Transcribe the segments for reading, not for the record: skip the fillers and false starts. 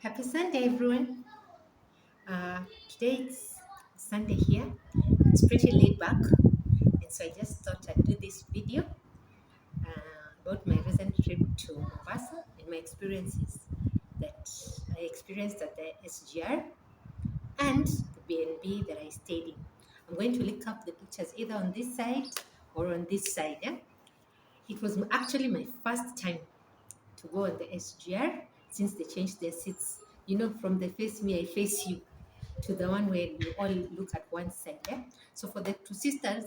Happy Sunday, everyone. Uh, Today it's Sunday here. It's pretty laid back, and so I just thought I'd do this video about my recent trip to Mombasa and my experiences that I experienced at the SGR and the BNB that I stayed in. I'm going to link up the pictures either on this side or on this side. Yeah? It was actually my first time to go on the SGR since they changed their seats. You know, from the face me, I face you to the one where we all look at one side. Yeah. So for the two sisters,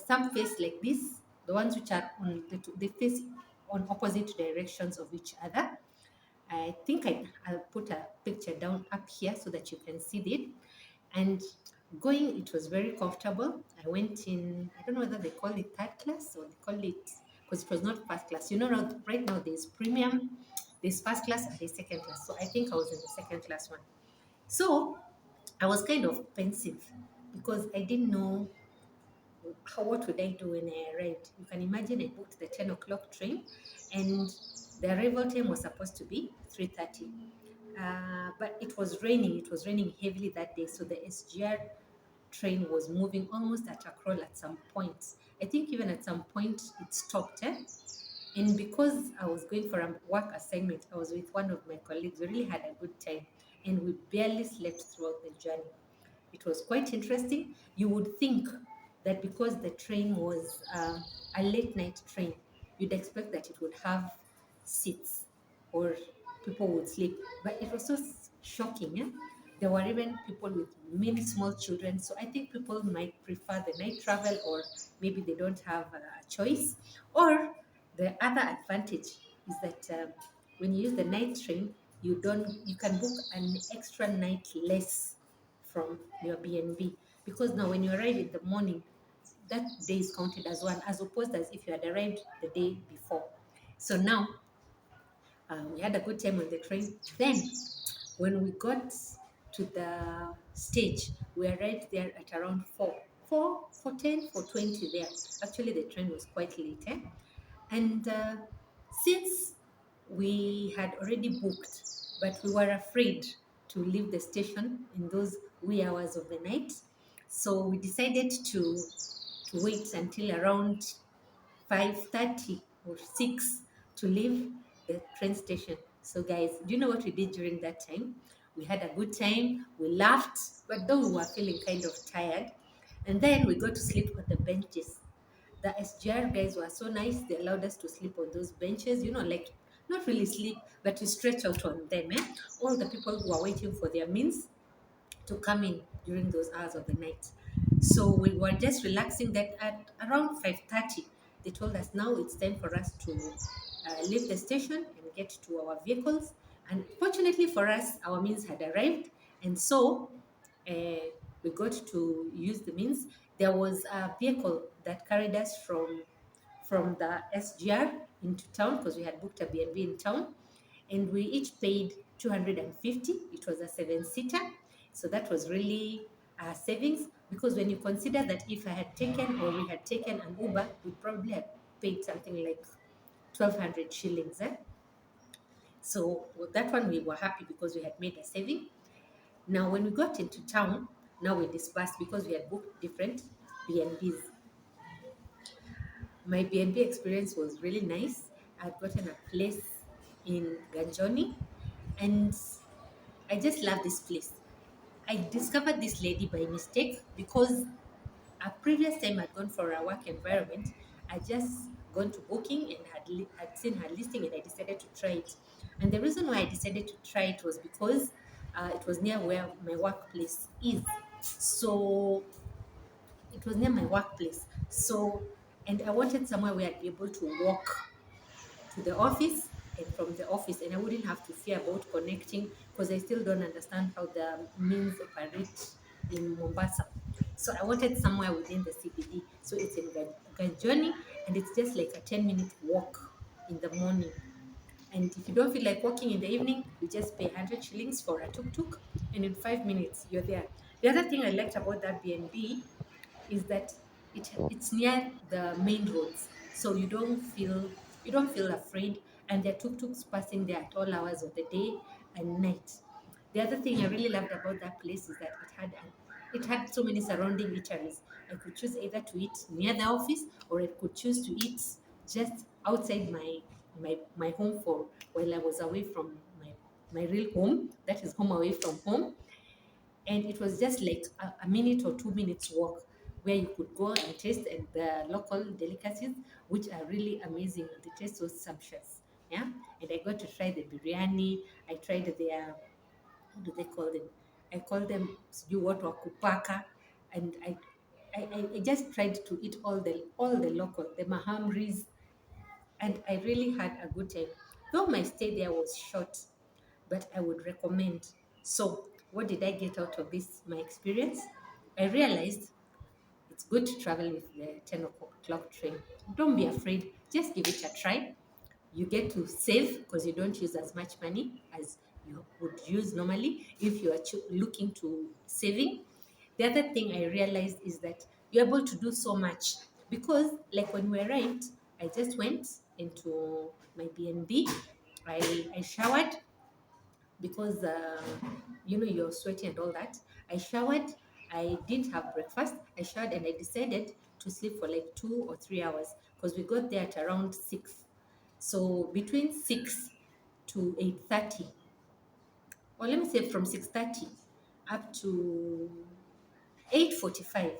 some face like this, the ones which are on they face on opposite directions of each other. I think I'll put a picture down up here so that you can see it. And going, it was very comfortable. I went in, I don't know whether they call it third class or they call it, because it was not first class. You know, right now there's premium, there's first class, and there's second class. So I think I was in the second class one. So I was kind of pensive because I didn't know what would I do when I arrived. You can imagine I booked the 10 o'clock train and the arrival time was supposed to be 3:30. But it was raining. It was raining heavily that day. So the SGR train was moving almost at a crawl at some point. I think even at some point it stopped. And because I was going for a work assignment, I was with one of my colleagues. We really had a good time and we barely slept throughout the journey. It was quite interesting. You would think that because the train was a late night train, you'd expect that it would have seats or people would sleep. But it was so shocking. There were even people with many small children. So I think people might prefer the night travel, or maybe they don't have a choice. Or the other advantage is that when you use the night train, you can book an extra night less from your BNB, because now when you arrive in the morning, that day is counted as one, as opposed as if you had arrived the day before. So now we had a good time on the train. Then when we got to the stage, we arrived there at around 4:10, 4:20 there. Actually, the train was quite late. And since we had already booked, but we were afraid to leave the station in those wee hours of the night, so we decided to wait until around 5:30 or 6 to leave the train station. So, guys, do you know what we did during that time? We had a good time, we laughed, but though we were feeling kind of tired, and then we got to sleep on the benches. The SGR guys were so nice, they allowed us to sleep on those benches, like not really sleep, but to stretch out on them. All the people who are waiting for their meals to come in during those hours of the night. So we were just relaxing that at around 5:30. They told us now it's time for us to leave the station and get to our vehicles. And fortunately for us, our means had arrived. And so we got to use the means. There was a vehicle that carried us from the SGR into town because we had booked a B&B in town, and we each paid 250. It was a seven-seater, so that was really savings, because when you consider that if I had taken or we had taken an Uber, we probably had paid something like 1,200 shillings. So with that one, we were happy because we had made a saving. Now, when we got into town, now we dispersed because we had booked different B&Bs. My B&B experience was really nice. I'd gotten a place in Ganjoni, and I just love this place. I discovered this lady by mistake because a previous time I'd gone for a work environment. I just gone to booking and had seen her listing, and I decided to try it. And the reason why I decided to try it was because it was near where my workplace is. So it was near my workplace. So, and I wanted somewhere where I'd be able to walk to the office and from the office, and I wouldn't have to fear about connecting because I still don't understand how the means operate in Mombasa. So I wanted somewhere within the CBD. So it's in Ganjoni, and it's just like a 10-minute walk in the morning. And if you don't feel like walking in the evening, you just pay 100 shillings for a tuk-tuk, and in 5 minutes you're there. The other thing I liked about that BNB is that it's near the main roads, so you don't feel afraid, and there are tuk-tuks passing there at all hours of the day and night. The other thing I really loved about that place is that it had so many surrounding eateries. I could choose either to eat near the office, or I could choose to eat just outside my home for while I was away from my real home. That is home away from home. And it was just like a minute or 2 minutes walk, where you could go and taste and the local delicacies, which are really amazing. The taste was sumptuous. Yeah. And I got to try the biryani. I tried their, what do they call them? I call them you what wakupaka. And I just tried to eat all the local, the mahamris, and I really had a good time. Though my stay there was short, but I would recommend. So, what did I get out of this, my experience? I realized it's good to travel with the 10 o'clock train. Don't be afraid, just give it a try. You get to save because you don't use as much money as you would use normally if you are looking to saving. The other thing I realized is that you're able to do so much because, like when we arrived, I just went into my B&B. I showered because you're sweaty and all that. I showered. I didn't have breakfast. I showered and I decided to sleep for like 2 or 3 hours because we got there at around 6. So between 6 to 8:30, or let me say from 6:30 up to 8:45,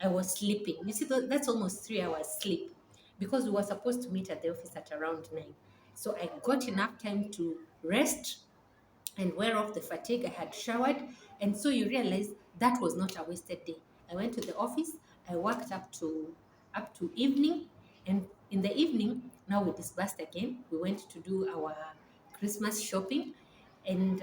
I was sleeping. You see, that's almost 3 hours sleep because we were supposed to meet at the office at around 9. So I got enough time to rest and wear off the fatigue. I had showered. And so you realize that was not a wasted day. I went to the office, I worked up to evening, and in the evening, now we dispersed again. We went to do our Christmas shopping, and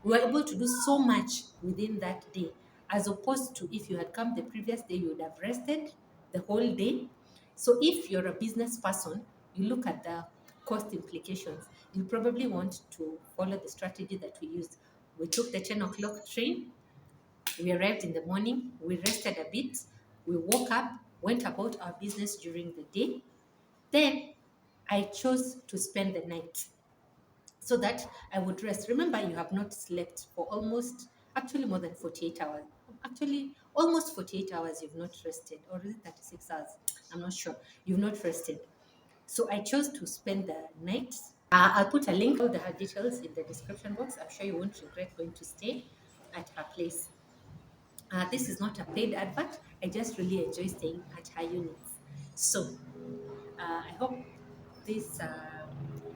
we were able to do so much within that day, as opposed to if you had come the previous day, you would have rested the whole day. So if you're a business person, you look at the cost implications. You probably want to follow the strategy that we used. We took the 10 o'clock train, we arrived in the morning, we rested a bit, we woke up, went about our business during the day. Then I chose to spend the night so that I would rest. Remember, you have not slept for almost, actually more than 48 hours. Actually, almost 48 hours you've not rested, or is it 36 hours? I'm not sure. You've not rested. So I chose to spend the night. I'll put a link, all the her details in the description box. I'm sure you won't regret going to stay at her place. This is not a paid advert. I just really enjoy staying at her units. So I hope this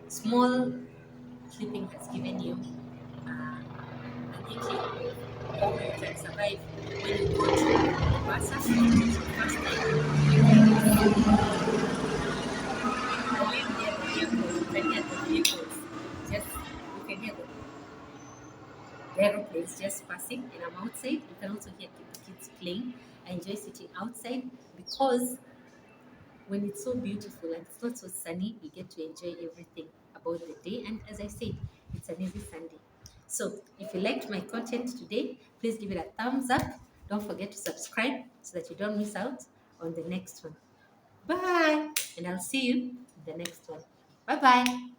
small clipping has given you an inkling of how you can survive when you go to Mombasa for the first time. I live near the vehicles. You can hear the vehicles. Just you can hear the aeroplanes just passing, and I'm outside. You can also hear the kids playing. I enjoy sitting outside because when it's so beautiful and it's not so sunny, we get to enjoy everything about the day. And as I said, it's an easy Sunday. So if you liked my content today, please give it a thumbs up. Don't forget to subscribe so that you don't miss out on the next one. Bye, and I'll see you in the next one. Bye bye.